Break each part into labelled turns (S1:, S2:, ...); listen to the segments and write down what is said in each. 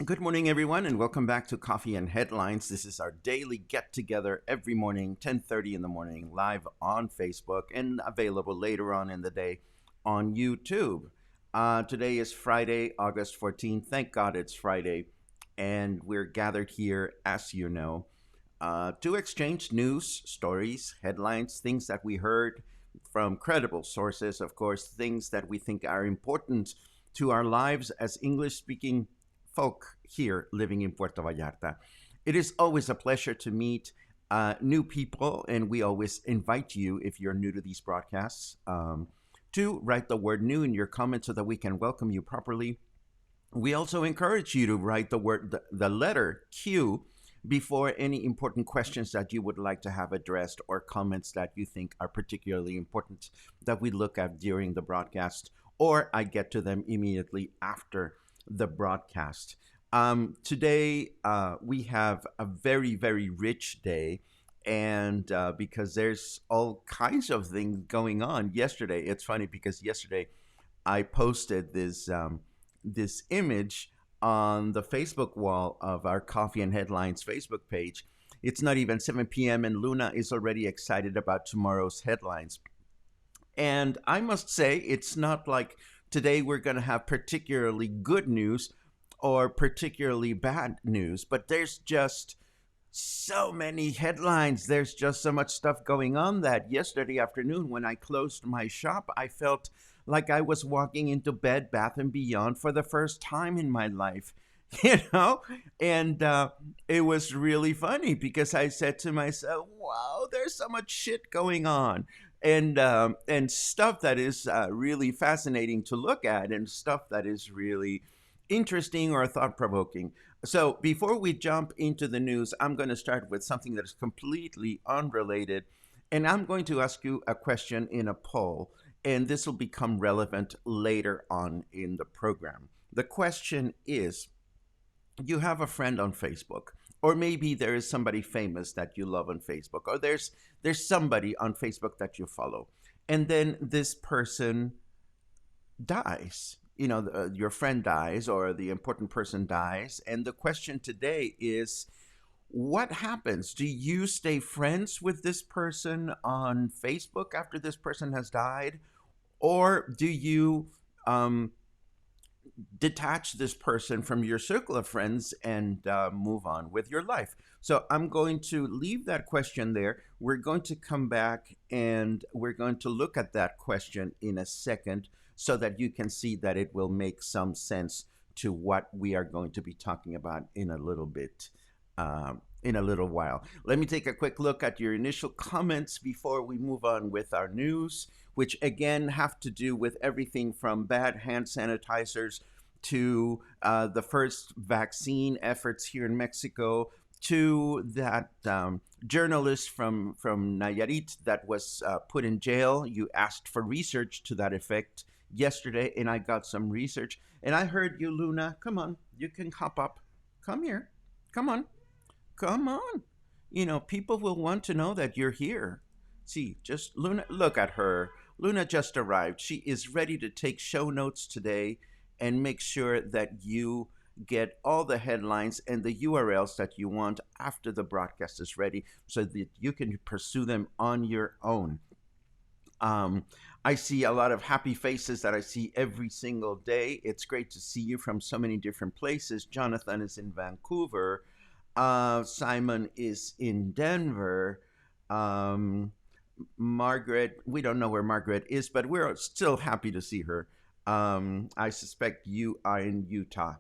S1: Good morning, everyone, and welcome back to Coffee and Headlines. This is our daily get-together every morning, 10:30 in the morning, live on Facebook and available later on in the day on YouTube. Today is Friday, August 14th. Thank God it's Friday, and we're gathered here, as you know, to exchange news, stories, headlines, things that we heard from credible sources, of course, things that we think are important to our lives as English-speaking folk here living in Puerto Vallarta. It is always a pleasure to meet new people, and we always invite you, if you're new to these broadcasts, to write the word new in your comments so that we can welcome you properly. We also encourage you to write the letter Q before any important questions that you would like to have addressed or comments that you think are particularly important that we look at during the broadcast, or I get to them immediately after the broadcast. Today, we have a very, very rich day, and because there's all kinds of things going on. Yesterday, it's funny because yesterday I posted this image on the Facebook wall of our Coffee and Headlines Facebook page. It's not even 7 p.m. and Luna is already excited about tomorrow's headlines. And I must say, it's not like today we're going to have particularly good news or particularly bad news, but there's just so many headlines. There's just so much stuff going on that yesterday afternoon when I closed my shop, I felt like I was walking into Bed Bath & Beyond for the first time in my life, you know? And it was really funny because I said to myself, wow, there's so much shit going on. And stuff that is really fascinating to look at, and stuff that is really interesting or thought-provoking. So before we jump into the news, I'm going to start with something that is completely unrelated, and I'm going to ask you a question in a poll, and this will become relevant later on in the program. The question is, you have a friend on Facebook, or maybe there is somebody famous that you love on Facebook, or there's somebody on Facebook that you follow, and then this person dies. You know, your friend dies, or the important person dies, and the question today is, what happens? Do you stay friends with this person on Facebook after this person has died, or do you detach this person from your circle of friends and move on with your life? So I'm going to leave that question there. We're going to come back and we're going to look at that question in a second so that you can see that it will make some sense to what we are going to be talking about in a little bit, in a little while. Let me take a quick look at your initial comments before we move on with our news, which again have to do with everything from bad hand sanitizers to the first vaccine efforts here in Mexico, to that journalist from Nayarit that was put in jail. You asked for research to that effect yesterday, and I got some research. And I heard you, Luna. Come on, you can hop up. Come here. Come on. Come on. You know, people will want to know that you're here. See, just Luna, look at her. Luna just arrived. She is ready to take show notes today and make sure that you get all the headlines and the URLs that you want after the broadcast is ready so that you can pursue them on your own. I see a lot of happy faces that I see every single day. It's great to see you from so many different places. Jonathan is in Vancouver. Simon is in Denver. Um, Margaret, we don't know where Margaret is, but we're still happy to see her. I suspect you are in Utah,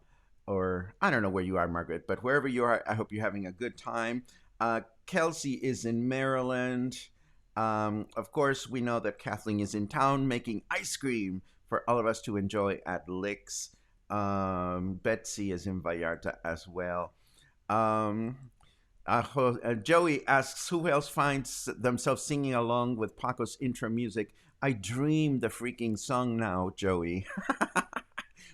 S1: or I don't know where you are, Margaret, but wherever you are, I hope you're having a good time. Kelsey is in Maryland. Of course, we know that Kathleen is in town making ice cream for all of us to enjoy at Licks. Betsy is in Vallarta as well. Um, Joey asks, who else finds themselves singing along with Paco's intro music? I dream the freaking song now, Joey.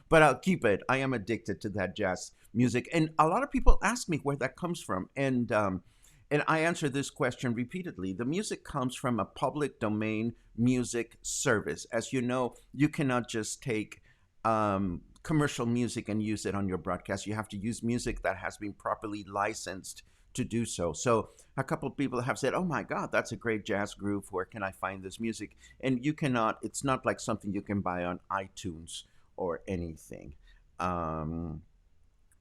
S1: But I'll keep it. I am addicted to that jazz music. And a lot of people ask me where that comes from. And I answer this question repeatedly. The music comes from a public domain music service. As you know, you cannot just take commercial music and use it on your broadcast. You have to use music that has been properly licensed to do so. So a couple of people have said, "Oh my God, that's a great jazz groove. Where can I find this music?" And you cannot. It's not like something you can buy on iTunes or anything. Um,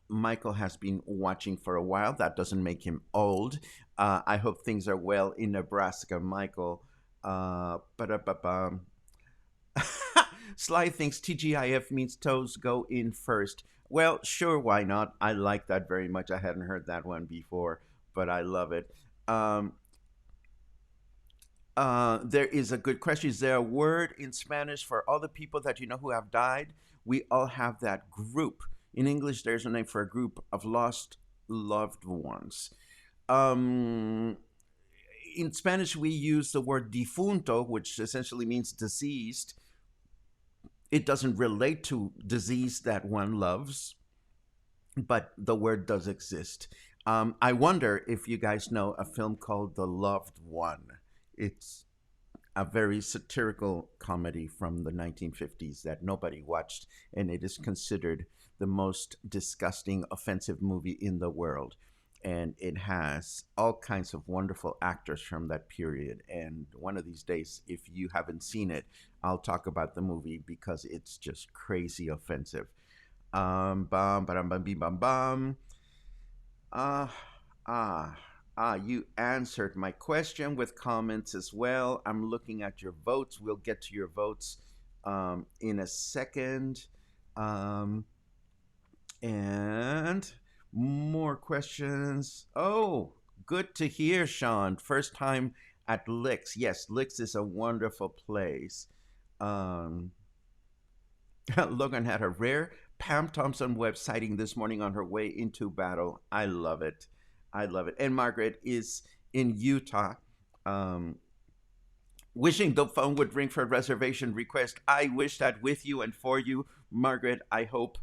S1: Michael has been watching for a while. That doesn't make him old. I hope things are well in Nebraska, Michael. Ba-da-ba-ba. Sly thinks TGIF means toes go in first. Well, sure, why not? I like that very much. I hadn't heard that one before, but I love it. Um, there is a good question. Is there a word in Spanish for all the people that you know who have died? We all have that group. In English, there's a name for a group of lost loved ones. Um, in Spanish, we use the word difunto, which essentially means deceased. It doesn't relate to disease that one loves, but the word does exist. I wonder if you guys know a film called The Loved One. It's a very satirical comedy from the 1950s that nobody watched, and it is considered the most disgusting, offensive movie in the world. And it has all kinds of wonderful actors from that period. And one of these days, if you haven't seen it, I'll talk about the movie because it's just crazy offensive. Bum, bum, bum, bum, bum. Ah, ah, you answered my question with comments as well. I'm looking at your votes. We'll get to your votes in a second. Um, and more questions. Oh, good to hear, Sean. First time at Licks. Yes, Licks is a wonderful place. Um, Logan had a rare Pam Thompson web sighting this morning on her way into battle. I love it. I love it. And Margaret is in Utah. Um, Wishing the phone would ring for a reservation request. I wish that with you and for you, Margaret. I hope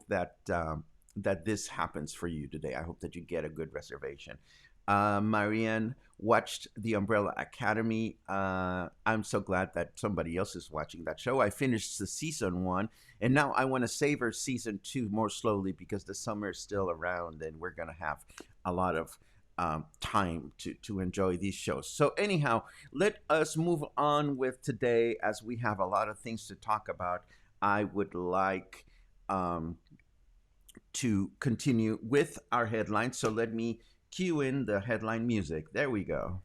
S1: that that this happens for you today. I hope that you get a good reservation. Marianne watched The Umbrella Academy. I'm so glad that somebody else is watching that show. I finished the season one, and now I want to savor season two more slowly because the summer is still around, and we're gonna have a lot of time to enjoy these shows. So anyhow, let us move on with today as we have a lot of things to talk about. I would like to continue with our headlines. So let me cue in the headline music. There we go.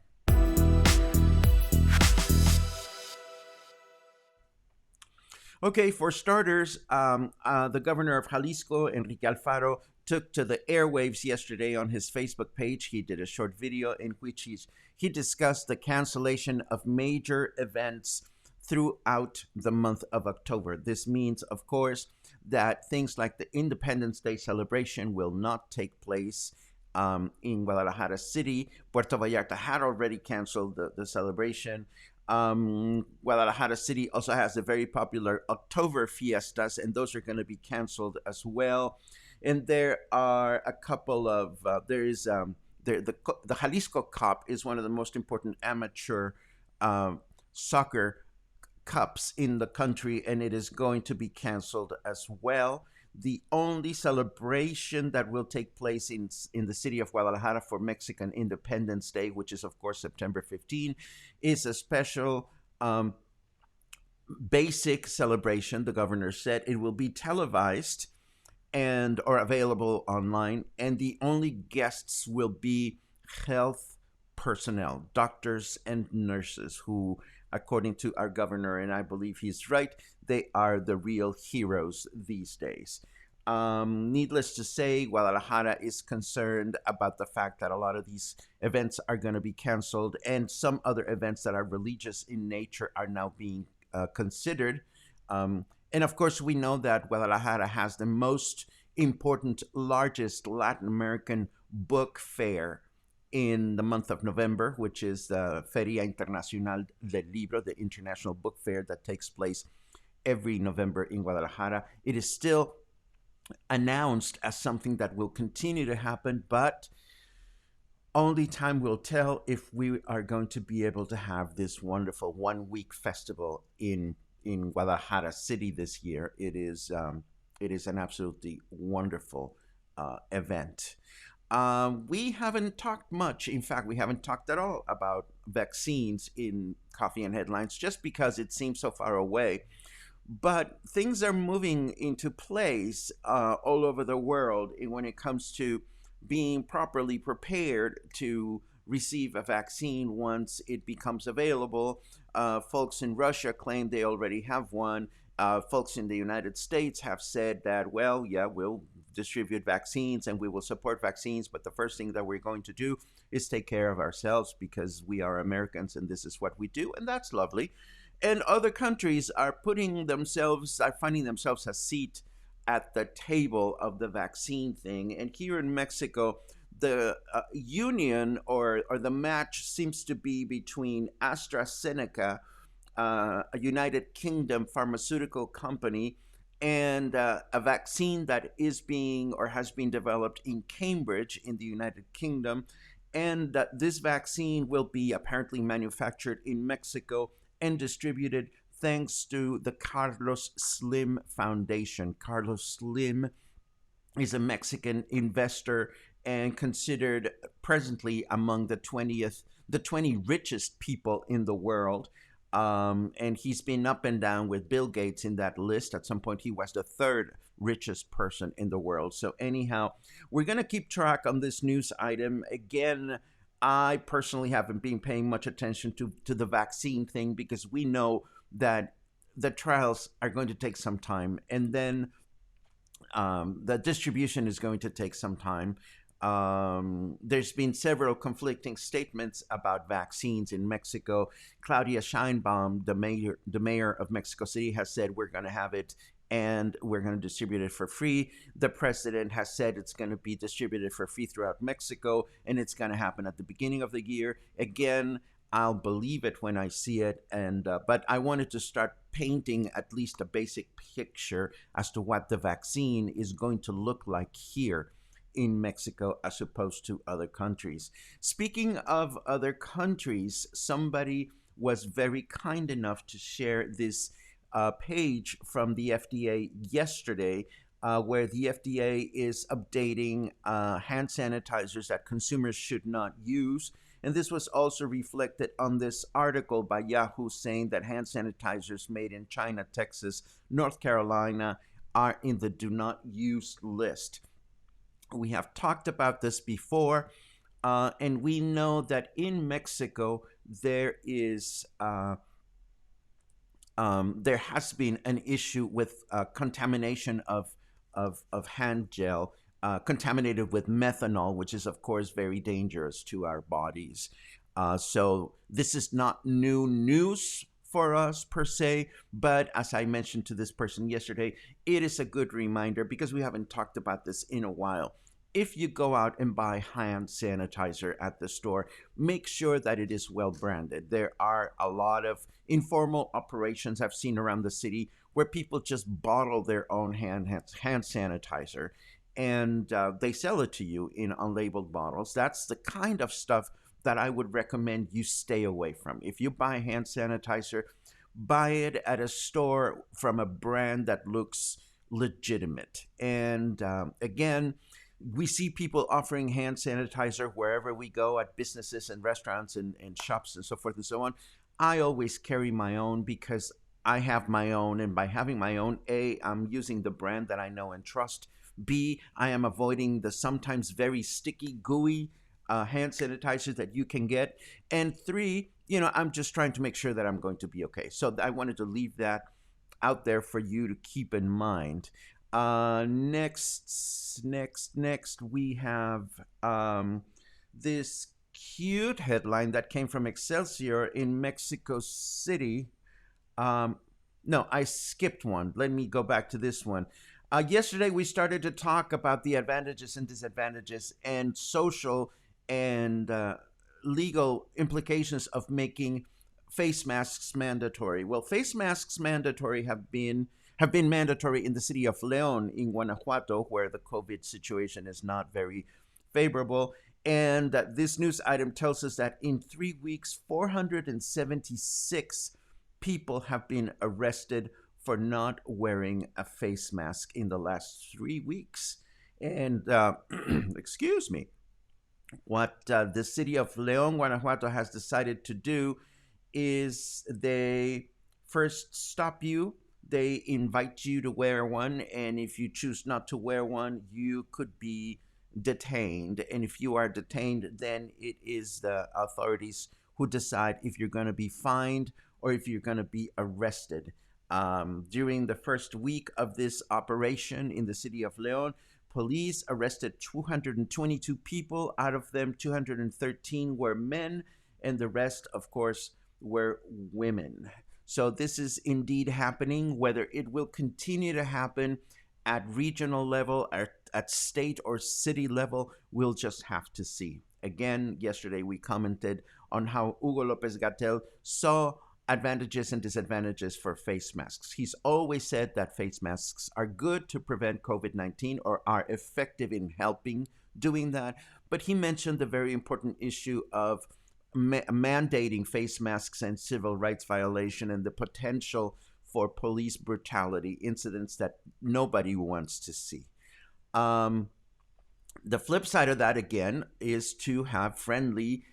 S1: Okay, for starters, the governor of Jalisco, Enrique Alfaro, took to the airwaves yesterday on his Facebook page. He did a short video in which he discussed the cancellation of major events throughout the month of October. This means, of course, that things like the Independence Day celebration will not take place in Guadalajara City. Puerto Vallarta had already canceled the celebration. Guadalajara City also has the very popular October fiestas, and those are going to be canceled as well. And there are a couple of the Jalisco Cup is one of the most important amateur soccer cups in the country, and it is going to be canceled as well. The only celebration that will take place in the city of Guadalajara for Mexican Independence Day, which is, of course, September 15, is a special basic celebration. The governor said it will be televised, and or available online, and the only guests will be health personnel, doctors and nurses, who, according to our governor, and I believe he's right, they are the real heroes these days. Needless to say, Guadalajara is concerned about the fact that a lot of these events are going to be canceled, and some other events that are religious in nature are now being considered. And of course, we know that Guadalajara has the most important, largest Latin American book fair in the month of November, which is the Feria Internacional del Libro, the international book fair that takes place every November in Guadalajara. It is still announced as something that will continue to happen, but only time will tell if we are going to be able to have this wonderful 1 week festival in Guadalajara City this year. It is an absolutely wonderful event. We haven't talked much. In fact, we haven't talked at all about vaccines in Coffee and Headlines, just because it seems so far away. But things are moving into place all over the world when it comes to being properly prepared to receive a vaccine once it becomes available. Folks in Russia claim they already have one. Folks in the United States have said that, well, yeah, we'll distribute vaccines and we will support vaccines, but the first thing that we're going to do is take care of ourselves because we are Americans and this is what we do, and that's lovely. And other countries are finding themselves a seat at the table of the vaccine thing. And here in Mexico, the union or the match seems to be between AstraZeneca, a United Kingdom pharmaceutical company, and a vaccine that is being or has been developed in Cambridge in the United Kingdom. And this vaccine will be apparently manufactured in Mexico and distributed thanks to the Carlos Slim Foundation. Carlos Slim is a Mexican investor and considered presently among the 20 richest people in the world. And he's been up and down with Bill Gates in that list. At some point, he was the third richest person in the world. So anyhow, we're going to keep track on this news item. Again, I personally haven't been paying much attention to the vaccine thing because we know that the trials are going to take some time, and then the distribution is going to take some time. There's been several conflicting statements about vaccines in Mexico. Claudia Sheinbaum, the mayor of Mexico City, has said we're going to have it and we're going to distribute it for free. The president has said it's going to be distributed for free throughout Mexico, and it's going to happen at the beginning of the year. Again, I'll believe it when I see it, and but I wanted to start painting at least a basic picture as to what the vaccine is going to look like here in Mexico as opposed to other countries. Speaking of other countries, somebody was very kind enough to share this page from the FDA yesterday, where the FDA is updating hand sanitizers that consumers should not use. And this was also reflected on this article by Yahoo saying that hand sanitizers made in China, Texas, North Carolina are in the do not use list. We have talked about this before, and we know that in Mexico there has been an issue with contamination of hand gel, contaminated with methanol, which is of course very dangerous to our bodies. So this is not new news for us per se, but as I mentioned to this person yesterday, it is a good reminder because we haven't talked about this in a while. If you go out and buy hand sanitizer at the store, make sure that it is well branded. There are a lot of informal operations I've seen around the city where people just bottle their own hand sanitizer and they sell it to you in unlabeled bottles. That's the kind of stuff that I would recommend you stay away from. If you buy hand sanitizer, buy it at a store from a brand that looks legitimate. And again, we see people offering hand sanitizer wherever we go, at businesses and restaurants and shops and so forth and so on. I always carry my own because I have my own, and by having my own, I'm using the brand that I know and trust. B, I am avoiding the sometimes very sticky, gooey hand sanitizers that you can get. And three, I'm just trying to make sure that I'm going to be okay. So I wanted to leave that out there for you to keep in mind. Next, we have this cute headline that came from Excelsior in Mexico City. Um, no, I skipped one. Let me go back to this one. Yesterday, we started to talk about the advantages and disadvantages and social and legal implications of making face masks mandatory. Well, face masks mandatory have been mandatory in the city of Leon in Guanajuato, where the COVID situation is not very favorable. And this news item tells us that in 3 weeks, 476 people have been arrested for not wearing a face mask in the last 3 weeks. And excuse me, what the city of Leon, Guanajuato has decided to do is they first stop you. They invite you to wear one, and if you choose not to wear one, you could be detained. And if you are detained, then it is the authorities who decide if you're going to be fined or if you're going to be arrested. During the first week of this operation in the city of Leon, police arrested 222 people. Out of them, 213 were men, and the rest, of course, were women. So this is indeed happening. Whether it will continue to happen at regional level, at state or city level, we'll just have to see. Again, yesterday we commented on how Hugo Lopez Gatell saw advantages and disadvantages for face masks. He's always said that face masks are good to prevent COVID-19 or are effective in helping doing that. But he mentioned the very important issue of mandating face masks and civil rights violation and the potential for police brutality, incidents that nobody wants to see. The flip side of that, again, is to have friendly,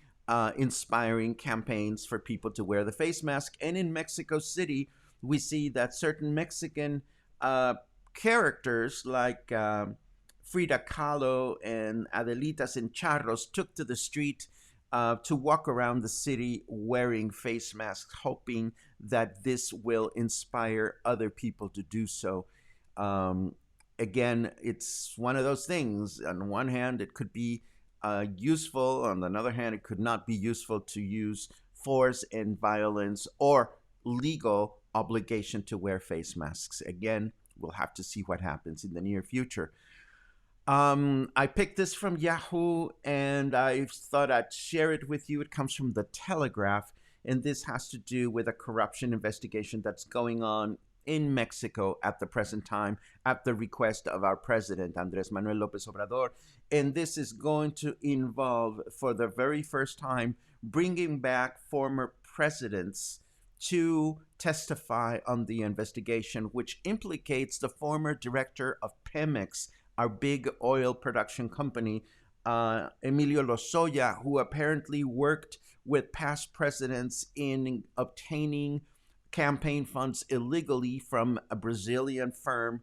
S1: inspiring campaigns for people to wear the face mask. And in Mexico City, we see that certain Mexican characters like Frida Kahlo and Adelitas in Charros took to the street to walk around the city wearing face masks, hoping that this will inspire other people to do so. Again, it's one of those things. On one hand, it could be useful. On the other hand, it could not be useful to use force and violence or legal obligation to wear face masks. Again, we'll have to see what happens in the near future. I picked this from Yahoo and I thought I'd share it with you. It comes from The Telegraph, and this has to do with a corruption investigation that's going on in Mexico at the present time at the request of our president, Andrés Manuel López Obrador. And this is going to involve, for the very first time, bringing back former presidents to testify on the investigation, which implicates the former director of Pemex, our big oil production company, Emilio Lozoya, who apparently worked with past presidents in obtaining campaign funds illegally from a Brazilian firm,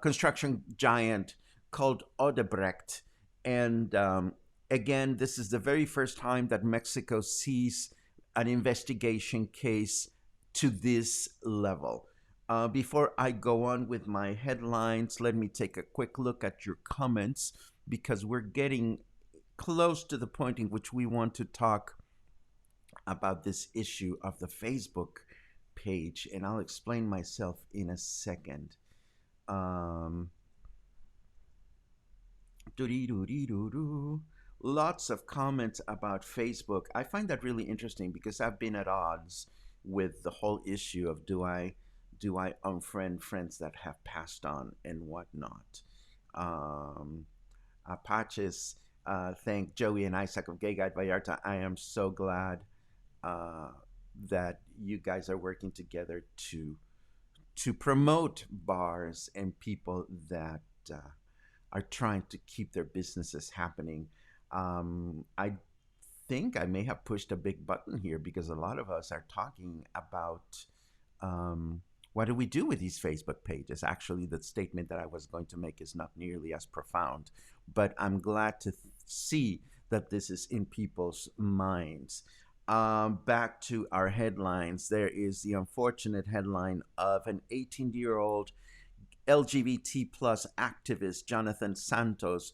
S1: construction giant called Odebrecht. And again, this is the very first time that Mexico sees an investigation case to this level. Before I go on with my headlines, let me take a quick look at your comments, because we're getting close to the point in which we want to talk about this issue of the Facebook page, and I'll explain myself in a second. Lots of comments about Facebook. I find that really interesting because I've been at odds with the whole issue of do I unfriend friends that have passed on and whatnot. Apaches thank Joey and Isaac of Gay Guide Vallarta. I am so glad that you guys are working together to promote bars and people that are trying to keep their businesses happening. I think I may have pushed a big button here because a lot of us are talking about what do we do with these Facebook pages? Actually, the statement that I was going to make is not nearly as profound, but I'm glad to see that this is in people's minds. Back to our headlines, there is the unfortunate headline of an 18-year-old LGBT plus activist, Jonathan Santos,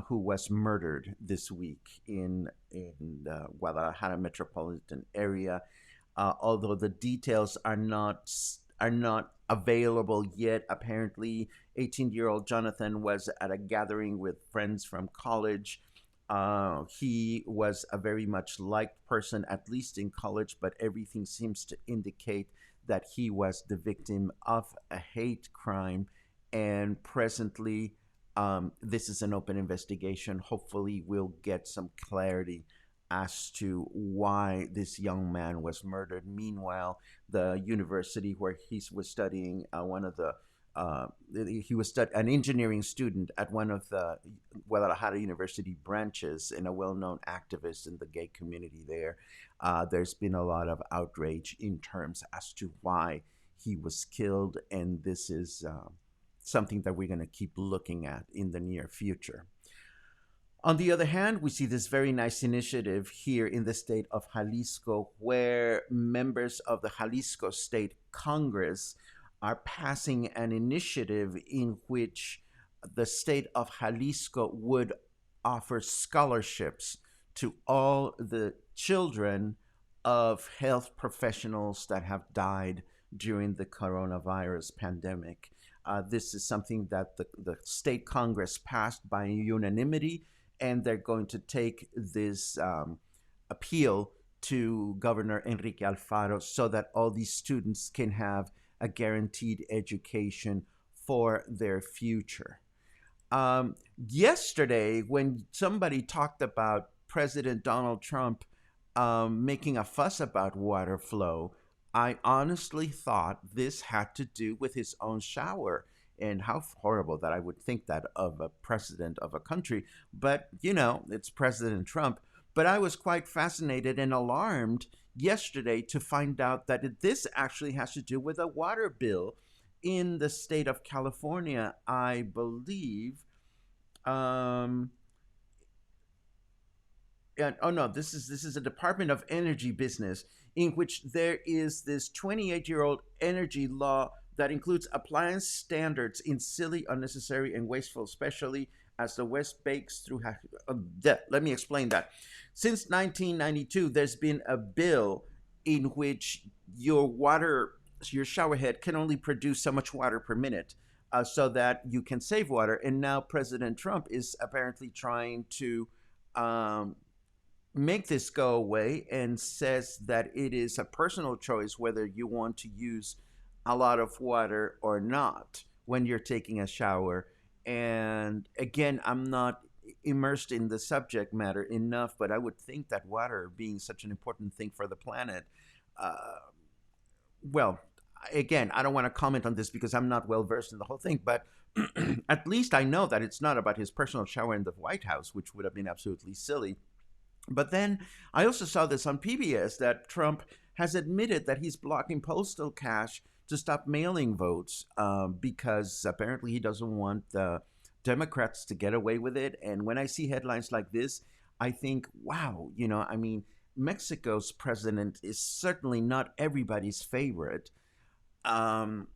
S1: who was murdered this week in the Guadalajara metropolitan area. Although the details are not available yet. Apparently, 18-year-old Jonathan was at a gathering with friends from college. He was a very much liked person, at least in college, but everything seems to indicate that he was the victim of a hate crime. And presently, this is an open investigation. Hopefully, we'll get some clarity as to why this young man was murdered. Meanwhile, the university where he was studying, he was an engineering student at one of the Guadalajara University branches, and a well-known activist in the gay community there. There's been a lot of outrage in terms as to why he was killed, and this is something that we're going to keep looking at in the near future. On the other hand, we see this very nice initiative here in the state of Jalisco, where members of the Jalisco State Congress are passing an initiative in which the state of Jalisco would offer scholarships to all the children of health professionals that have died during the coronavirus pandemic. This is something that the state Congress passed by unanimity, and they're going to take this appeal to Governor Enrique Alfaro so that all these students can have a guaranteed education for their future. Yesterday, when somebody talked about President Donald Trump making a fuss about water flow, I honestly thought this had to do with his own shower. And how horrible that I would think that of a president of a country. But, it's President Trump. But I was quite fascinated and alarmed yesterday to find out that this actually has to do with a water bill in the state of California, I believe. This is a Department of Energy business in which there is this 28-year-old energy law that includes appliance standards in silly, unnecessary, and wasteful, especially as the West bakes through. Let me explain that. Since 1992, there's been a bill in which your shower head can only produce so much water per minute, so that you can save water. And now President Trump is apparently trying to make this go away, and says that it is a personal choice whether you want to use a lot of water or not when you're taking a shower. And again, I'm not immersed in the subject matter enough, but I would think that water being such an important thing for the planet, well, again, I don't want to comment on this because I'm not well versed in the whole thing, but at least I know that it's not about his personal shower in the White House, which would have been absolutely silly. But then I also saw this on PBS that Trump has admitted that he's blocking postal cash to stop mailing votes, because apparently he doesn't want the Democrats to get away with it. And when I see headlines like this, I think, wow, Mexico's president is certainly not everybody's favorite. And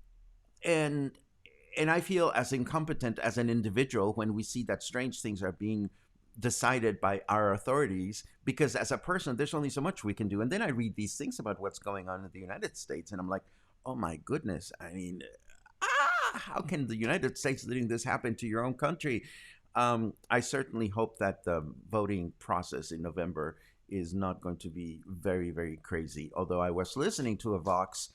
S1: I feel as incompetent as an individual when we see that strange things are being decided by our authorities, because as a person, there's only so much we can do. And then I read these things about what's going on in the United States, and I'm like, oh my goodness. I mean, how can the United States letting this happen to your own country? I certainly hope that the voting process in November is not going to be very, very crazy. Although I was listening to a Vox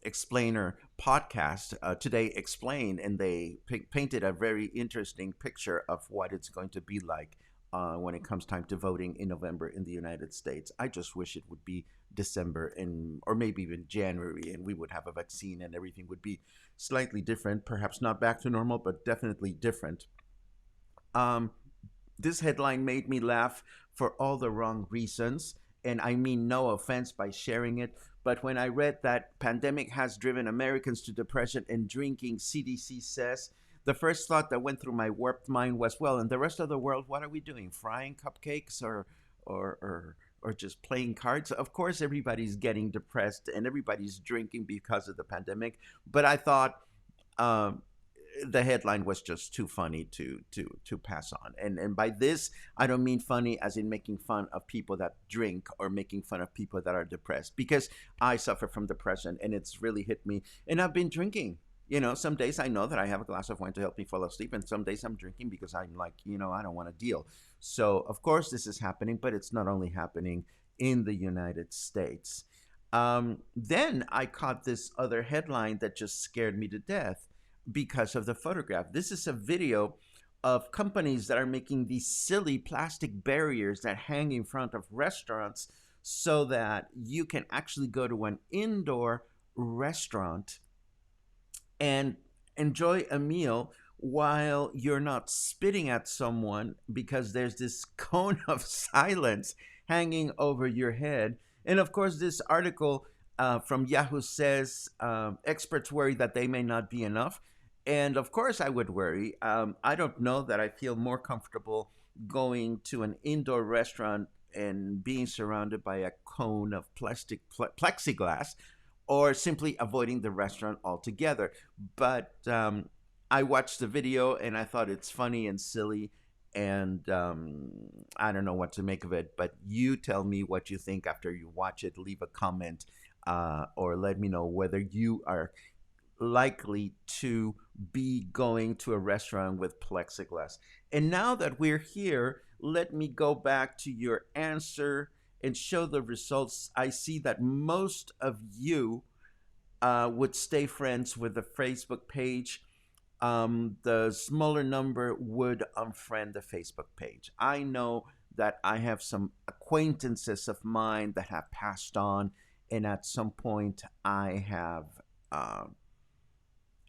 S1: explainer podcast today, Explain, and they painted a very interesting picture of what it's going to be like when it comes time to voting in November in the United States. I just wish it would be December or maybe even January, and we would have a vaccine and everything would be slightly different, perhaps not back to normal, but definitely different. This headline made me laugh for all the wrong reasons, and I mean no offense by sharing it, but when I read that pandemic has driven Americans to depression and drinking, CDC says, the first thought that went through my warped mind was, well, in the rest of the world, what are we doing? Frying cupcakes or or or just playing cards? Of course, everybody's getting depressed and everybody's drinking because of the pandemic. But I thought um, the headline was just too funny to pass on. And by this, I don't mean funny as in making fun of people that drink or making fun of people that are depressed, because I suffer from depression and it's really hit me. And I've been drinking. Some days I know that I have a glass of wine to help me fall asleep, and some days I'm drinking because I'm like, I don't want to deal. So of course this is happening, but it's not only happening in the United States. Then I caught this other headline that just scared me to death because of the photograph. This is a video of companies that are making these silly plastic barriers that hang in front of restaurants so that you can actually go to an indoor restaurant and enjoy a meal while you're not spitting at someone because there's this cone of silence hanging over your head. And of course, this article from Yahoo says experts worry that they may not be enough. And of course, I would worry. I don't know that I feel more comfortable going to an indoor restaurant and being surrounded by a cone of plastic plexiglass, or simply avoiding the restaurant altogether. But I watched the video and I thought it's funny and silly, and I don't know what to make of it. But you tell me what you think after you watch it. Leave a comment or let me know whether you are likely to be going to a restaurant with plexiglass. And now that we're here, let me go back to your answer and show the results. I see that most of you would stay friends with the Facebook page. The smaller number would unfriend the Facebook page. I know that I have some acquaintances of mine that have passed on, and at some point I have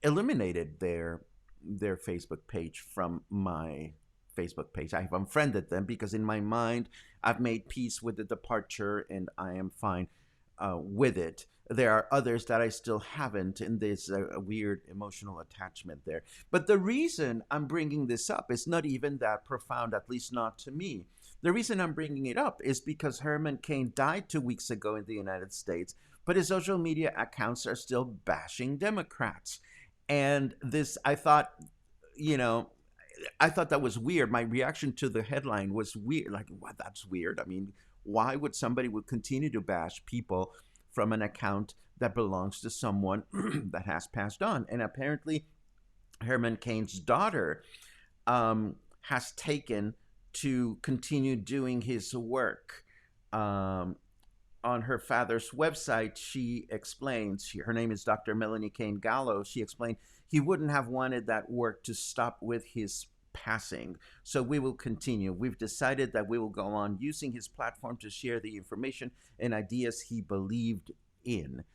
S1: eliminated their Facebook page from my Facebook page. I've unfriended them because in my mind I've made peace with the departure and I am fine with it. There are others that I still haven't, and there's a weird emotional attachment there. But the reason I'm bringing this up is not even that profound, at least not to me. The reason I'm bringing it up is because Herman Cain died 2 weeks ago in the United States, but his social media accounts are still bashing Democrats. And this, you know, I thought that was weird. My reaction to the headline was weird. Like, what? That's weird. I mean, why would somebody would continue to bash people from an account that belongs to someone that has passed on? And apparently, Herman Cain's daughter has taken to continue doing his work. On her father's website, she explains, her name is Dr. Melanie Cain Gallo. She explained he wouldn't have wanted that work to stop with his passing. So we will continue. We've decided that we will go on using his platform to share the information and ideas he believed in.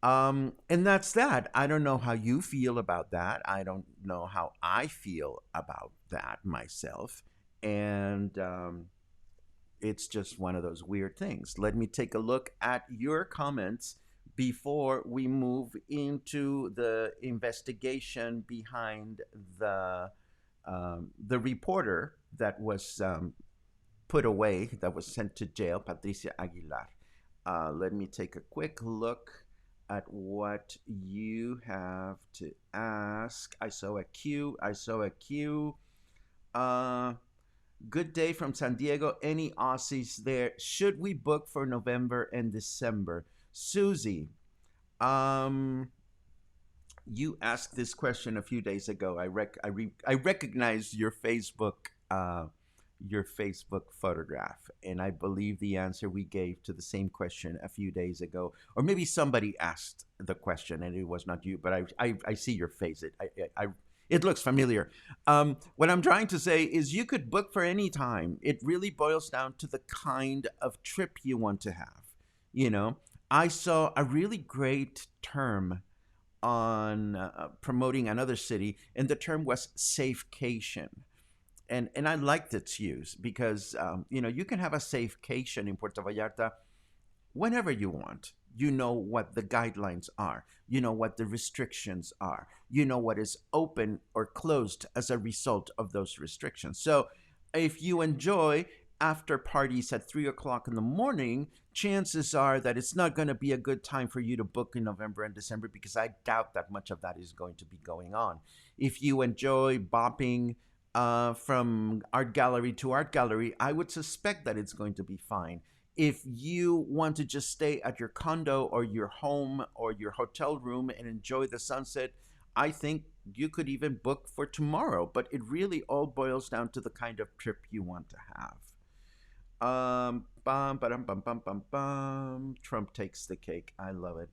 S1: And that's that. I don't know how you feel about that. I don't know how I feel about that myself. And it's just one of those weird things. Let me take a look at your comments before we move into the investigation behind the reporter that was put away, that was sent to jail, Patricia Aguilar. Let me take a quick look at what you have to ask. I saw a queue. Good day from San Diego. Any Aussies there? Should we book for November and December? Susie, you asked this question a few days ago. I recognized your Facebook photograph, and I believe the answer we gave to the same question a few days ago, or maybe somebody asked the question and it was not you. But I see your face. It looks familiar. What I'm trying to say is you could book for any time. It really boils down to the kind of trip you want to have. I saw a really great term on promoting another city, and the term was safecation. And I liked its use because you can have a safecation in Puerto Vallarta whenever you want. You know what the guidelines are. You know what the restrictions are. You know what is open or closed as a result of those restrictions. So if you enjoy after parties at 3 o'clock in the morning, chances are that it's not going to be a good time for you to book in November and December, because I doubt that much of that is going to be going on. If you enjoy bopping from art gallery to art gallery, I would suspect that it's going to be fine. If you want to just stay at your condo or your home or your hotel room and enjoy the sunset, I think you could even book for tomorrow. But it really all boils down to the kind of trip you want to have. Bum, ba-dum, bum, bum, bum, bum. Trump takes the cake. I love it.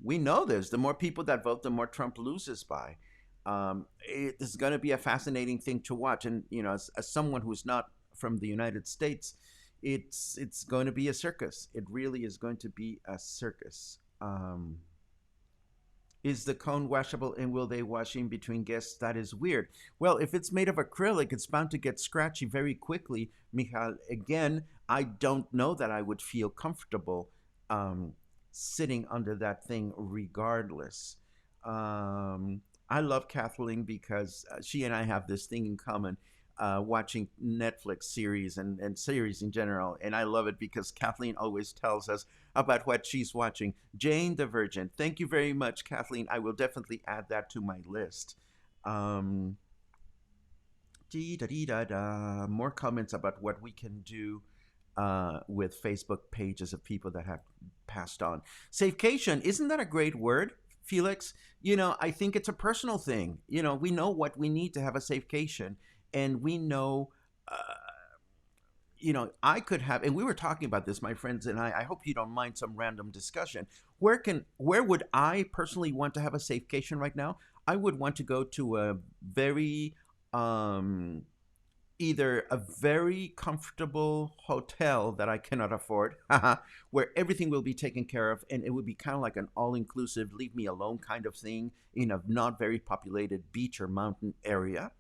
S1: We know this. The more people that vote, the more Trump loses by. It is going to be a fascinating thing to watch. And, as someone who's not from the United States, it's going to be a circus. It really is going to be a circus. Is the cone washable, and will they wash in between guests? That is weird. Well, if it's made of acrylic, it's bound to get scratchy very quickly. Michal, again, I don't know that I would feel comfortable sitting under that thing regardless. I love Kathleen because she and I have this thing in common, watching Netflix series and series in general. And I love it because Kathleen always tells us about what she's watching. Jane the Virgin. Thank you very much, Kathleen. I will definitely add that to my list. Um, More comments about what we can do with Facebook pages of people that have passed on. Safecation, isn't that a great word, Felix? I think it's a personal thing. We know what we need to have a safecation, and we know, I could have, and we were talking about this, my friends and I hope you don't mind some random discussion. Where would I personally want to have a safecation right now? I would want to go to a very, either a very comfortable hotel that I cannot afford, where everything will be taken care of, and it would be kind of like an all-inclusive, leave me alone kind of thing in a not very populated beach or mountain area.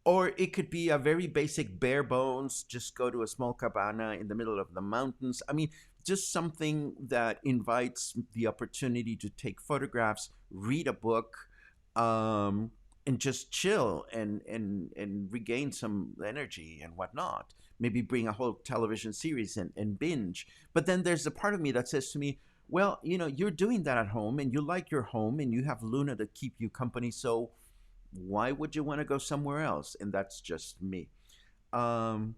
S1: Or it could be a very basic bare bones, just go to a small cabana in the middle of the mountains. I mean, just something that invites the opportunity to take photographs, read a book, um, and just chill and regain some energy and whatnot. Maybe bring a whole television series and binge. But then there's a part of me that says to me, well, you're doing that at home and you like your home and you have Luna to keep you company. So why would you want to go somewhere else? And that's just me. Um,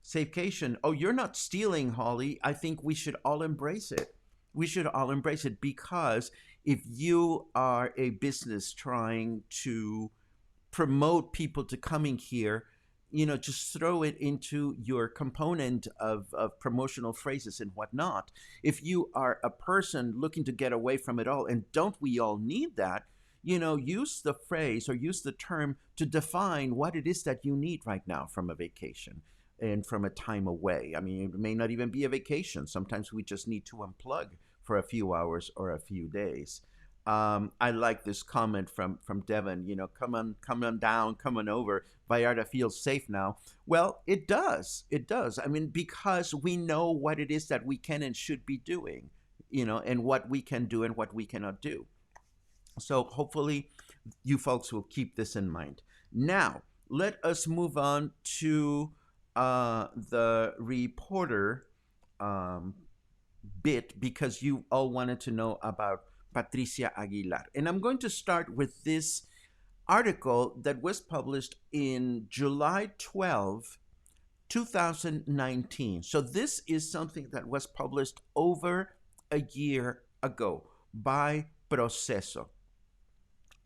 S1: Safecation. Oh, you're not stealing, Holly. I think we should all embrace it. We should all embrace it, because if you are a business trying to promote people to coming here, just throw it into your component of promotional phrases and whatnot. If you are a person looking to get away from it all, and don't we all need that, use the phrase or use the term to define what it is that you need right now from a vacation and from a time away. I mean, it may not even be a vacation. Sometimes we just need to unplug for a few hours or a few days. I like this comment from Devin. Come on down, come on over. Vallarta feels safe now. Well, it does. It does. I mean, because we know what it is that we can and should be doing, and what we can do and what we cannot do. So hopefully you folks will keep this in mind. Now, let us move on to the reporter um, bit, because you all wanted to know about Patricia Aguilar. And I'm going to start with this article that was published in July 12, 2019. So this is something that was published over a year ago by Proceso.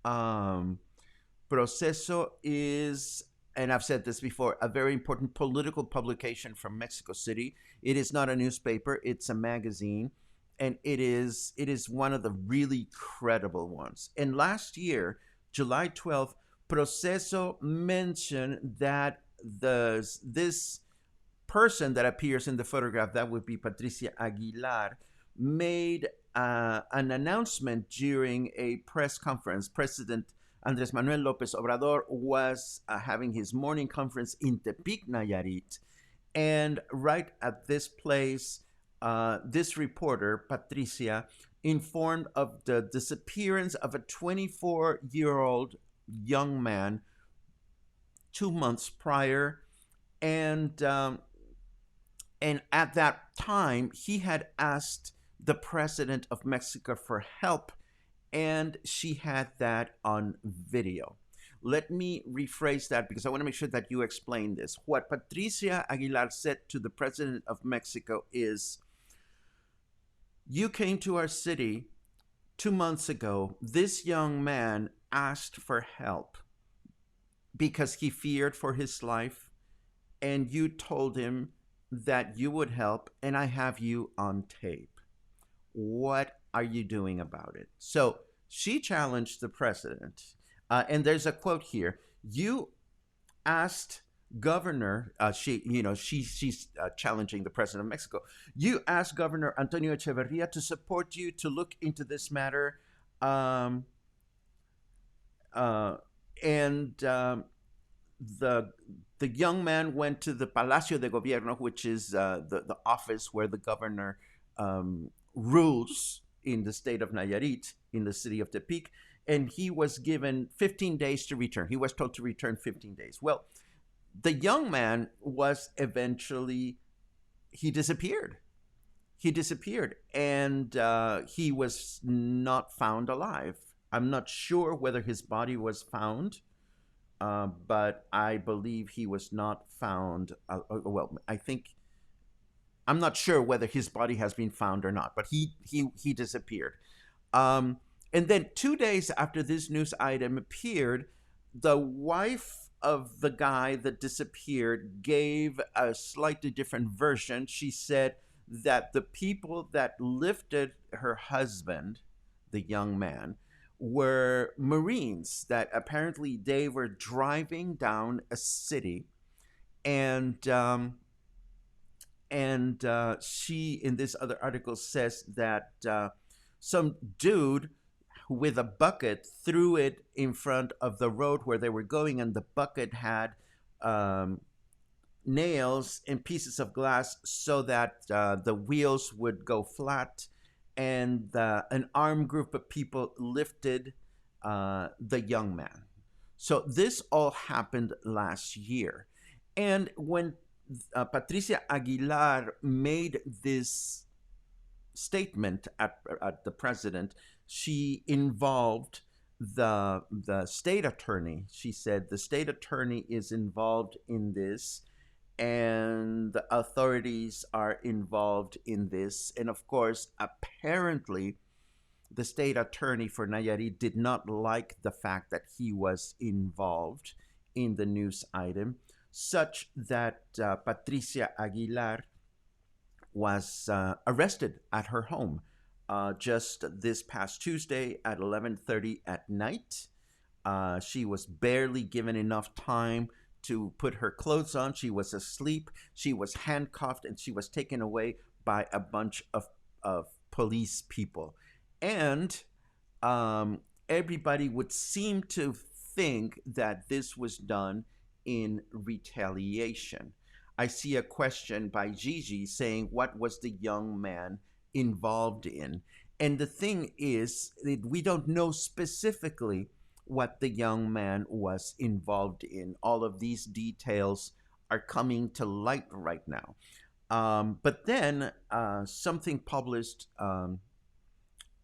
S1: Um, Proceso is, and I've said this before, a very important political publication from Mexico City. It is not a newspaper; it's a magazine, and it is one of the really credible ones. And last year, July 12th, Proceso mentioned that this person that appears in the photograph, that would be Patricia Aguilar, made an announcement during a press conference. President Andres Manuel Lopez Obrador was having his morning conference in Tepic, Nayarit. And right at this place, this reporter, Patricia, informed of the disappearance of a 24-year-old young man 2 months prior. And at that time, he had asked the president of Mexico for help, and she had that on video. Let me rephrase that because I want to make sure that you explain this. What Patricia Aguilar said to the president of Mexico is, you came to our city 2 months ago. This young man asked for help because he feared for his life, and you told him that you would help, and I have you on tape. What are you doing about it? So she challenged the president, and there's a quote here. You asked Governor, she's challenging the president of Mexico. You asked Governor Antonio Echeverria to support you to look into this matter, and the young man went to the Palacio de Gobierno, which is the office where the governor rules in the state of Nayarit, in the city of Tepic, and he was given 15 days to return. He was told to return 15 days. Well, the young man was eventually, he disappeared. He disappeared, and he was not found alive. I'm not sure whether his body was found, but I believe he was not found. I think, I'm not sure whether his body has been found or not, but he disappeared. And then 2 days after this news item appeared, the wife of the guy that disappeared gave a slightly different version. She said that the people that lifted her husband, the young man, were Marines, that apparently they were driving down a city, and she, in this other article, says that some dude with a bucket threw it in front of the road where they were going, and the bucket had nails and pieces of glass so that the wheels would go flat, and an armed group of people lifted the young man. So this all happened last year. And when Patricia Aguilar made this statement at the president, she involved the state attorney. She said the state attorney is involved in this, and the authorities are involved in this. And of course, apparently, the state attorney for Nayarit did not like the fact that he was involved in the news item, such that Patricia Aguilar was arrested at her home just this past Tuesday at 11:30 at night. She was barely given enough time to put her clothes on. She was asleep. She was handcuffed, and she was taken away by a bunch of police people. And everybody would seem to think that this was done in retaliation. I see a question by Gigi saying, what was the young man involved in? And the thing is, we don't know specifically what the young man was involved in. All of these details are coming to light right now. But then something published on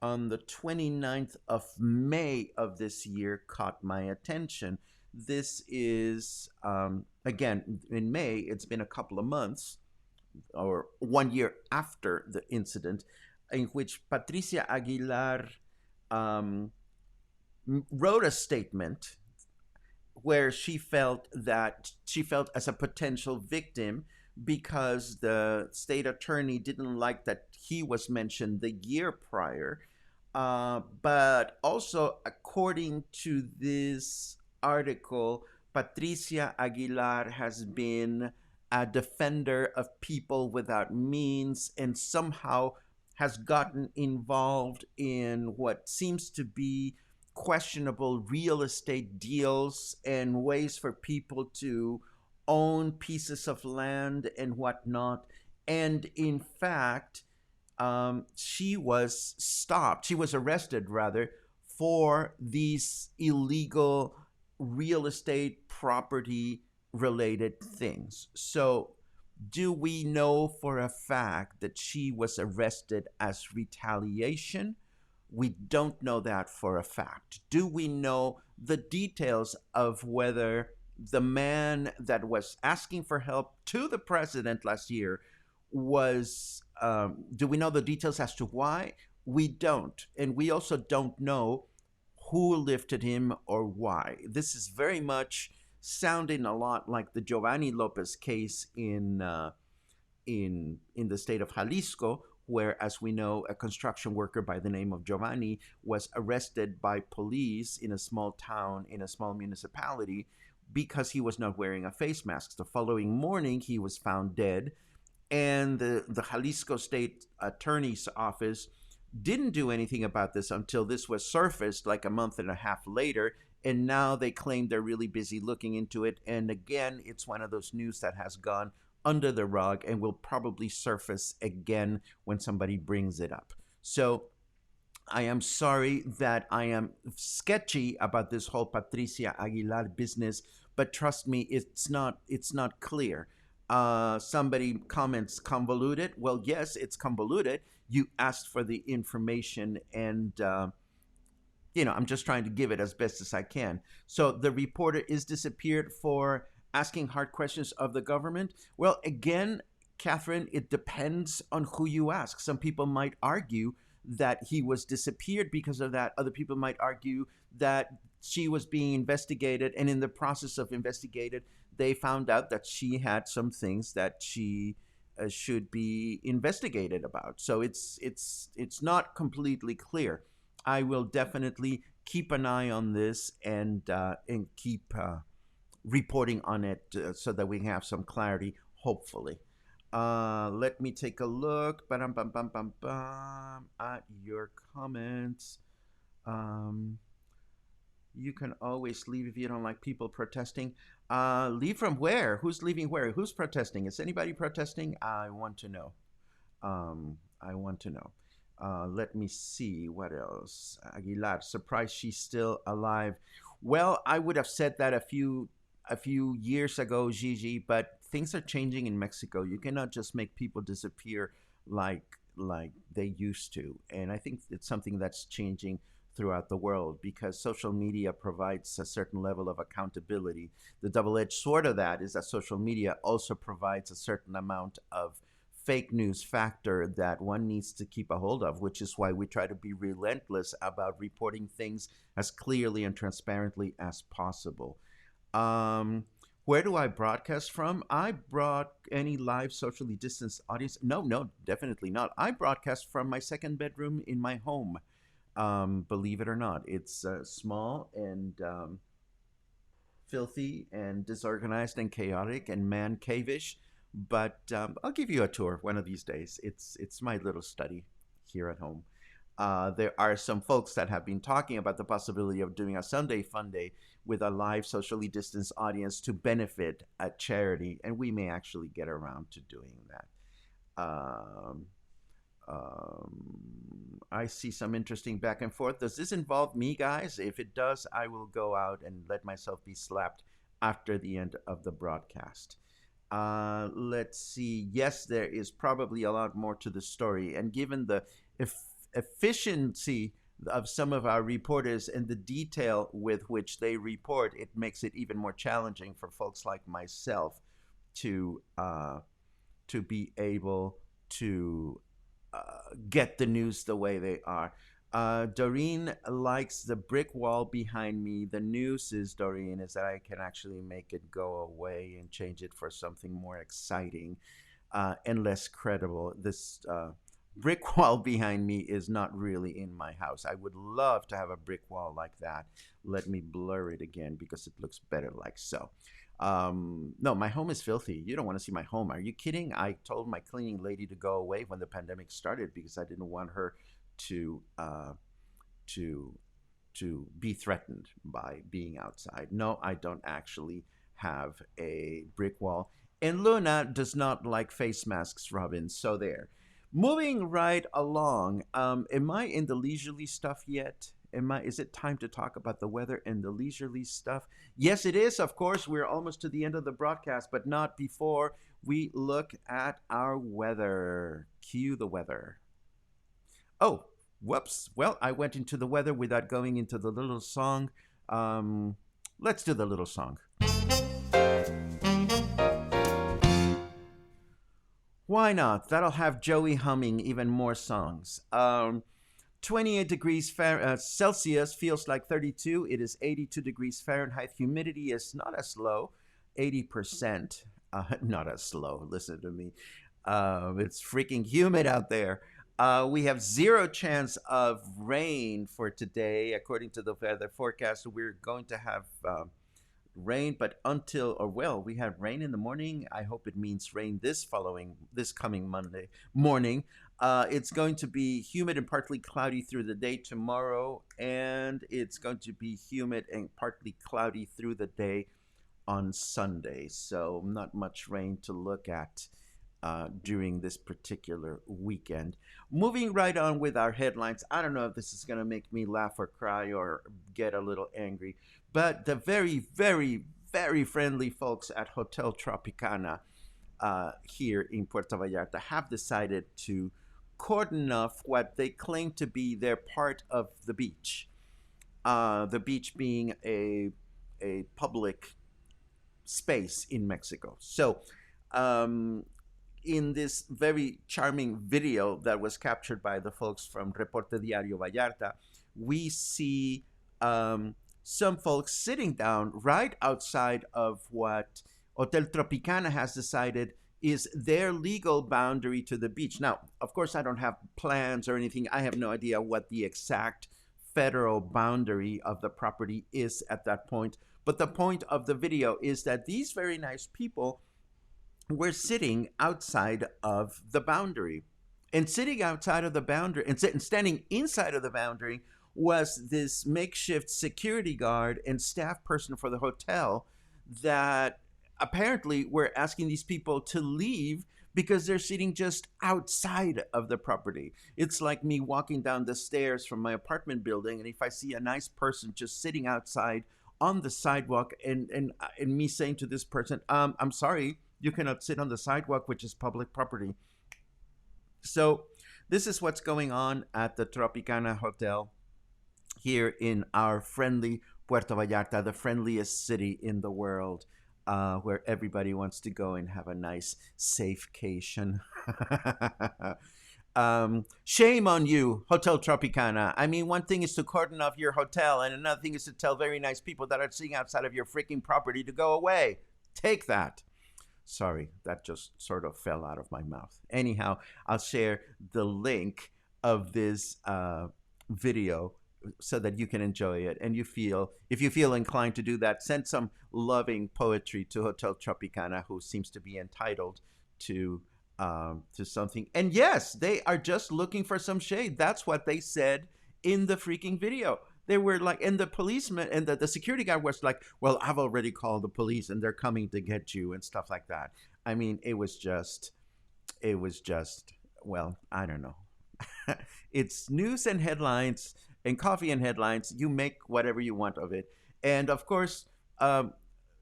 S1: the 29th of May of this year caught my attention. This is, again, in May, it's been a couple of months, or 1 year after the incident, in which Patricia Aguilar wrote a statement where she felt as a potential victim because the state attorney didn't like that he was mentioned the year prior. But also, according to this article, Patricia Aguilar has been a defender of people without means, and somehow has gotten involved in what seems to be questionable real estate deals and ways for people to own pieces of land and whatnot. And in fact, she was stopped. She was arrested, rather, for these illegal real estate property related things. So, do we know for a fact that she was arrested as retaliation? We don't know that for a fact. Do we know the details of whether the man that was asking for help to the president last year was, do we know the details as to why? We don't. And we also don't know who lifted him or why. This is very much sounding a lot like the Giovanni Lopez case in the state of Jalisco, where, as we know, a construction worker by the name of Giovanni was arrested by police in a small town in a small municipality because he was not wearing a face mask. The following morning, he was found dead, and the Jalisco State Attorney's Office didn't do anything about this until this was surfaced like a month and a half later. And now they claim they're really busy looking into it. And again, it's one of those news that has gone under the rug and will probably surface again when somebody brings it up. So I am sorry that I am sketchy about this whole Patricia Aguilar business, but trust me, it's not clear. Somebody comments convoluted. Well, yes, it's convoluted. You asked for the information, and I'm just trying to give it as best as I can. So the reporter is disappeared for asking hard questions of the government. Well, again, Catherine, it depends on who you ask. Some people might argue that he was disappeared because of that. Other people might argue that she was being investigated, and in the process of investigated, they found out that she had some things that she should be investigated about. So it's not completely clear. I will definitely keep an eye on this and keep reporting on it so that we have some clarity, hopefully. Let me take a look at your comments. You can always leave if you don't like people protesting. Leave from where? Who's leaving where? Who's protesting? Is anybody protesting? I want to know. I want to know. Let me see what else. Aguilar, surprised she's still alive. Well, I would have said that a few years ago, Gigi, but things are changing in Mexico. You cannot just make people disappear like they used to, and I think it's something that's changing throughout the world because social media provides a certain level of accountability. The double-edged sword of that is that social media also provides a certain amount of fake news factor that one needs to keep a hold of, which is why we try to be relentless about reporting things as clearly and transparently as possible. Where do I broadcast from? I brought any live socially distanced audience. No, definitely not. I broadcast from my second bedroom in my home. Believe it or not, it's small and filthy and disorganized and chaotic and man cave-ish. But I'll give you a tour one of these days. It's my little study here at home. There are some folks that have been talking about the possibility of doing a Sunday Fun Day with a live socially distanced audience to benefit a charity, and we may actually get around to doing that. I see some interesting back and forth. Does this involve me, guys? If it does, I will go out and let myself be slapped after the end of the broadcast. Let's see. Yes, there is probably a lot more to the story. And given the efficiency of some of our reporters and the detail with which they report, it makes it even more challenging for folks like myself to be able to get the news the way they are. Doreen likes the brick wall behind me. The news is, Doreen, is that I can actually make it go away and change it for something more exciting and less credible. This brick wall behind me is not really in my house. I would love to have a brick wall like that. Let me blur it again because it looks better like so. No, my home is filthy. You don't want to see my home. Are you kidding? I told my cleaning lady to go away when the pandemic started because I didn't want her to to be threatened by being outside. No, I don't actually have a brick wall. And Luna does not like face masks, Robin. So there. Moving right along. Am I in the leisurely stuff yet? Am I? Is it time to talk about the weather and the leisurely stuff? Yes, it is. Of course, we're almost to the end of the broadcast, but not before we look at our weather. Cue the weather. Oh, whoops. Well, I went into the weather without going into the little song. Um, let's do the little song. Why not? That'll have Joey humming even more songs. 28 degrees Celsius feels like 32. It is 82 degrees Fahrenheit. Humidity is not as low, 80%. Not as slow. Listen to me. It's freaking humid out there. We have zero chance of rain for today, according to the weather forecast. We're going to have rain, but we had rain in the morning. I hope it means rain this coming Monday morning. It's going to be humid and partly cloudy through the day tomorrow, and it's going to be humid and partly cloudy through the day on Sunday. So not much rain to look at during this particular weekend. Moving right on with our headlines. I don't know if this is going to make me laugh or cry or get a little angry, but the very, very, very friendly folks at Hotel Tropicana here in Puerto Vallarta have decided to cordon off what they claim to be their part of the beach. The beach being a public space in Mexico. So, in this very charming video that was captured by the folks from Reporte Diario Vallarta, we see some folks sitting down right outside of what Hotel Tropicana has decided is their legal boundary to the beach. Now, of course, I don't have plans or anything. I have no idea what the exact federal boundary of the property is at that point. But the point of the video is that these very nice people were sitting outside of the boundary. And sitting outside of the boundary and standing inside of the boundary was this makeshift security guard and staff person for the hotel that apparently were asking these people to leave because they're sitting just outside of the property. It's like me walking down the stairs from my apartment building, and if I see a nice person just sitting outside on the sidewalk and me saying to this person, I'm sorry, you cannot sit on the sidewalk, which is public property. So this is what's going on at the Tropicana Hotel here in our friendly Puerto Vallarta, the friendliest city in the world, where everybody wants to go and have a nice safecation. Shame on you, Hotel Tropicana. I mean, one thing is to cordon off your hotel, and another thing is to tell very nice people that are sitting outside of your freaking property to go away. Take that. Sorry, that just sort of fell out of my mouth. Anyhow, I'll share the link of this video so that you can enjoy it. And if you feel inclined to do that, send some loving poetry to Hotel Tropicana, who seems to be entitled to something. And yes, they are just looking for some shade. That's what they said in the freaking video. They were like, and the policeman and the security guard was like, well, I've already called the police and they're coming to get you and stuff like that. I mean, it was just, well, I don't know. It's news and headlines and coffee and headlines. You make whatever you want of it. And of course,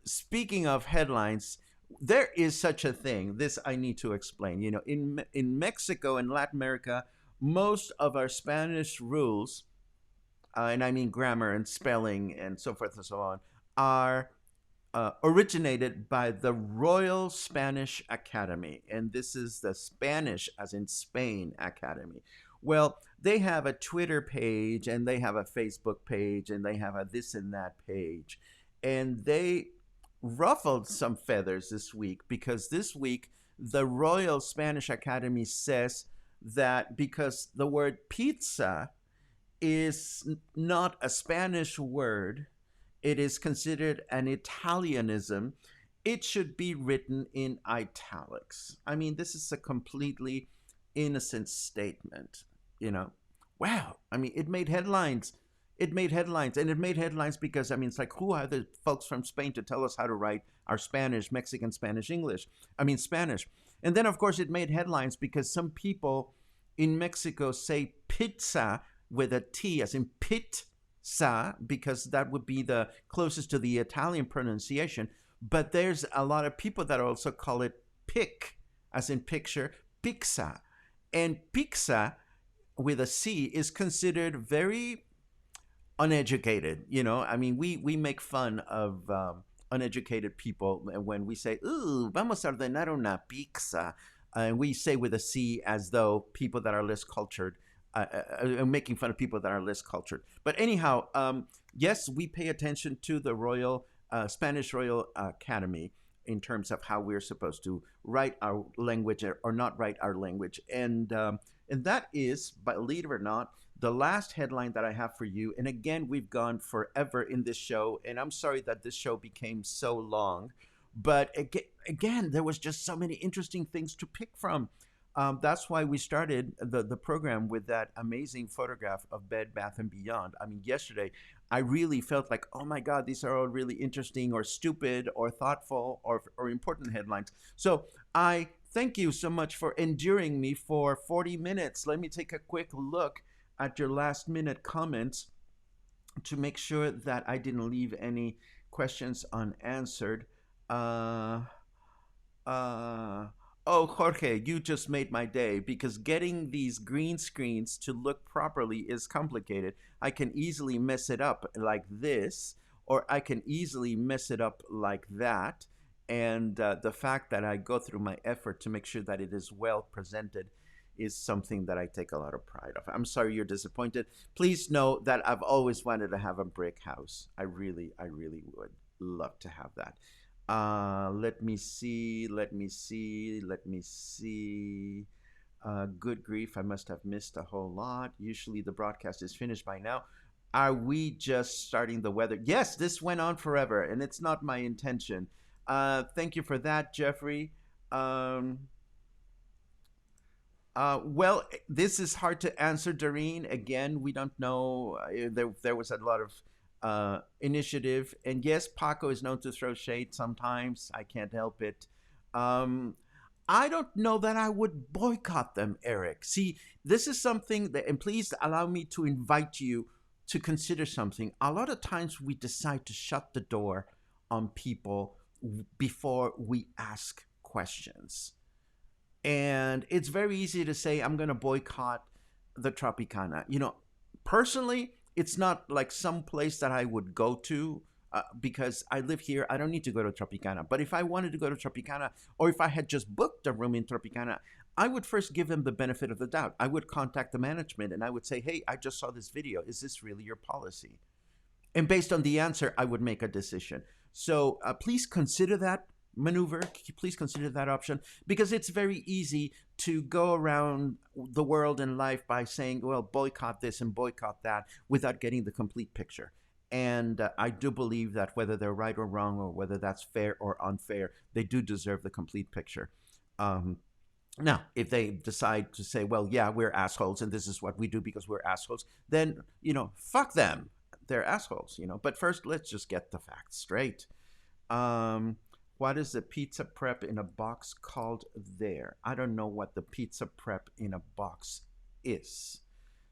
S1: speaking of headlines, there is such a thing. This I need to explain. You know, in Mexico and Latin America, most of our Spanish rules, and I mean grammar and spelling and so forth and so on, are originated by the Royal Spanish Academy. And this is the Spanish, as in Spain, Academy. Well, they have a Twitter page and they have a Facebook page and they have a this and that page. And they ruffled some feathers this week because this week the Royal Spanish Academy says that because the word pizza is not a Spanish word, it is considered an Italianism, it should be written in italics. I mean, this is a completely innocent statement, you know. Wow, I mean, it made headlines. it made headlines, and it made headlines because I mean, it's like, who are the folks from Spain to tell us how to write our Spanish, Mexican Spanish, English? I mean, Spanish. And then, of course, it made headlines because some people in Mexico say pizza with a T, as in pizza, because that would be the closest to the Italian pronunciation. But there's a lot of people that also call it pic, as in picture, pizza. And pizza with a C is considered very uneducated. I mean, we make fun of uneducated people when we say, "Ooh, vamos a ordenar una pizza," and we say with a C as though people that are less cultured. Making fun of people that are less cultured. But anyhow, yes, we pay attention to the Spanish Royal Academy in terms of how we're supposed to write our language or not write our language. And that is, believe it or not, the last headline that I have for you. And again, we've gone forever in this show, and I'm sorry that this show became so long. But again, there was just so many interesting things to pick from. That's why we started the program with that amazing photograph of Bed Bath and Beyond. I mean, yesterday, I really felt like, oh my God, these are all really interesting or stupid or thoughtful or important headlines. So I thank you so much for enduring me for 40 minutes. Let me take a quick look at your last minute comments to make sure that I didn't leave any questions unanswered. Uh, uh, oh, Jorge, you just made my day because getting these green screens to look properly is complicated. I can easily mess it up like this, or I can easily mess it up like that. And the fact that I go through my effort to make sure that it is well presented is something that I take a lot of pride of. I'm sorry you're disappointed. Please know that I've always wanted to have a brick house. I really would love to have that. Let me see. Good grief, I must have missed a whole lot. Usually the broadcast is finished by now. Are we just starting the weather? Yes, this went on forever, and it's not my intention. Thank you for that, Jeffrey. Well, this is hard to answer, Doreen. Again, we don't know. There was a lot of initiative. And yes, Paco is known to throw shade sometimes. I can't help it. I don't know that I would boycott them, Eric. See, this is something that, and please allow me to invite you to consider something. A lot of times we decide to shut the door on people before we ask questions. And it's very easy to say, I'm going to boycott the Tropicana. Personally, it's not like some place that I would go to because I live here. I don't need to go to Tropicana. But if I wanted to go to Tropicana, or if I had just booked a room in Tropicana, I would first give them the benefit of the doubt. I would contact the management and I would say, hey, I just saw this video. Is this really your policy? And based on the answer, I would make a decision. So please consider that maneuver. Please consider that option, because it's very easy to go around the world and life by saying, well, boycott this and boycott that without getting the complete picture. And I do believe that whether they're right or wrong, or whether that's fair or unfair, they do deserve the complete picture. Now, if they decide to say, well, yeah, we're assholes and this is what we do because we're assholes, then, fuck them. They're assholes, But first, let's just get the facts straight. What is the pizza prep in a box called there? I don't know what the pizza prep in a box is.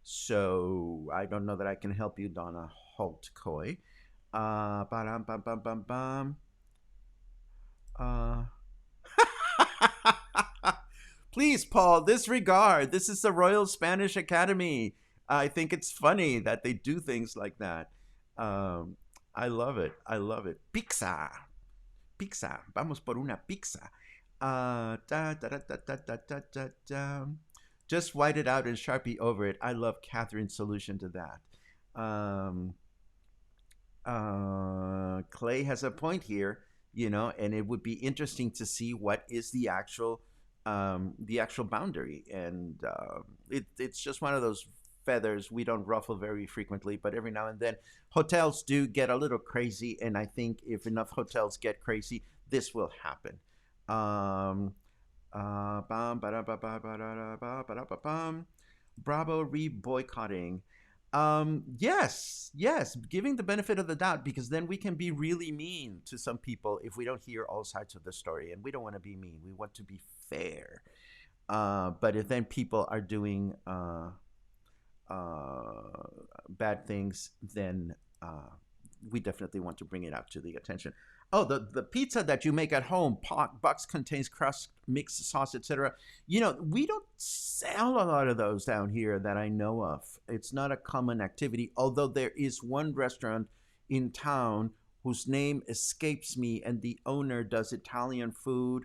S1: So I don't know that I can help you, Donna Holtcoy. Please, Paul, disregard. This is the Royal Spanish Academy. I think it's funny that they do things like that. I love it. Pizza. Vamos por una pizza. Just white it out and Sharpie over it. I love Catherine's solution to that. Clay has a point here, and it would be interesting to see what is the actual boundary. And it's just one of those feathers we don't ruffle very frequently, but every now and then hotels do get a little crazy, and I think if enough hotels get crazy, this will happen. Bravo re boycotting. Yes, giving the benefit of the doubt, because then we can be really mean to some people if we don't hear all sides of the story, and we don't want to be mean. We want to be fair. But if then people are doing uh, bad things, then we definitely want to bring it out to the attention. Oh, the pizza that you make at home, box contains crust, mixed sauce, etc. We don't sell a lot of those down here that I know of. It's not a common activity, although there is one restaurant in town whose name escapes me, and the owner does Italian food.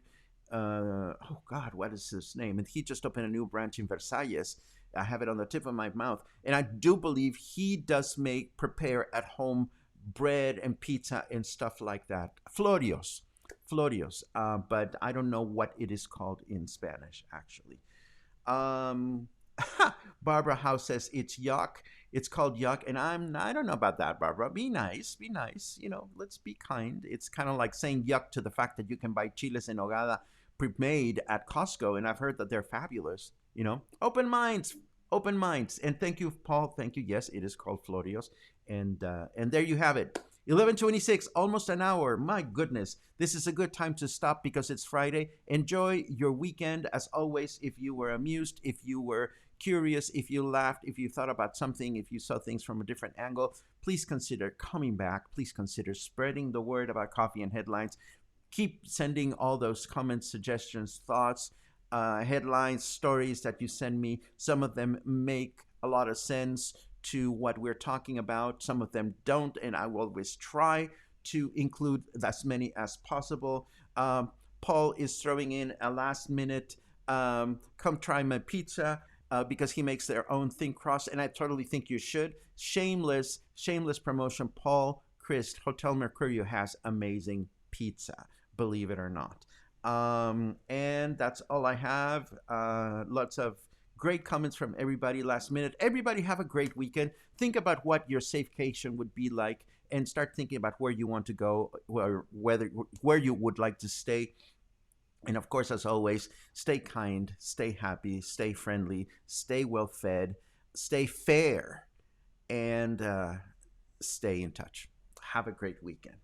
S1: Oh God, what is his name? And he just opened a new branch in Versailles. I have it on the tip of my mouth, and I do believe he does prepare at home bread and pizza and stuff like that. Florios. But I don't know what it is called in Spanish actually. Um, Barbara House says it's yuck. It's called yuck, and I don't know about that, Barbara. Be nice, be nice. Let's be kind. It's kind of like saying yuck to the fact that you can buy chiles en nogada pre-made at Costco, and I've heard that they're fabulous. Open minds, open minds. And thank you, Paul. Thank you. Yes, it is called Florios, and there you have it. 11:26, almost an hour. My goodness, this is a good time to stop because it's Friday. Enjoy your weekend. As always, if you were amused, if you were curious, if you laughed, if you thought about something, if you saw things from a different angle, please consider coming back. Please consider spreading the word about Coffee and Headlines. Keep sending all those comments, suggestions, thoughts, headlines, stories that you send me. Some of them make a lot of sense to what we're talking about. Some of them don't, and I will always try to include as many as possible. Paul is throwing in a last minute, come try my pizza. Because he makes their own thin crust, and I totally think you should. Shameless promotion. Paul Christ, Hotel Mercurio has amazing pizza, believe it or not. And that's all I have. Lots of great comments from everybody last minute. Everybody have a great weekend. Think about what your safecation would be like, and start thinking about where you want to go, where you would like to stay. And of course, as always, stay kind, stay happy, stay friendly, stay well fed, stay fair, and stay in touch. Have a great weekend.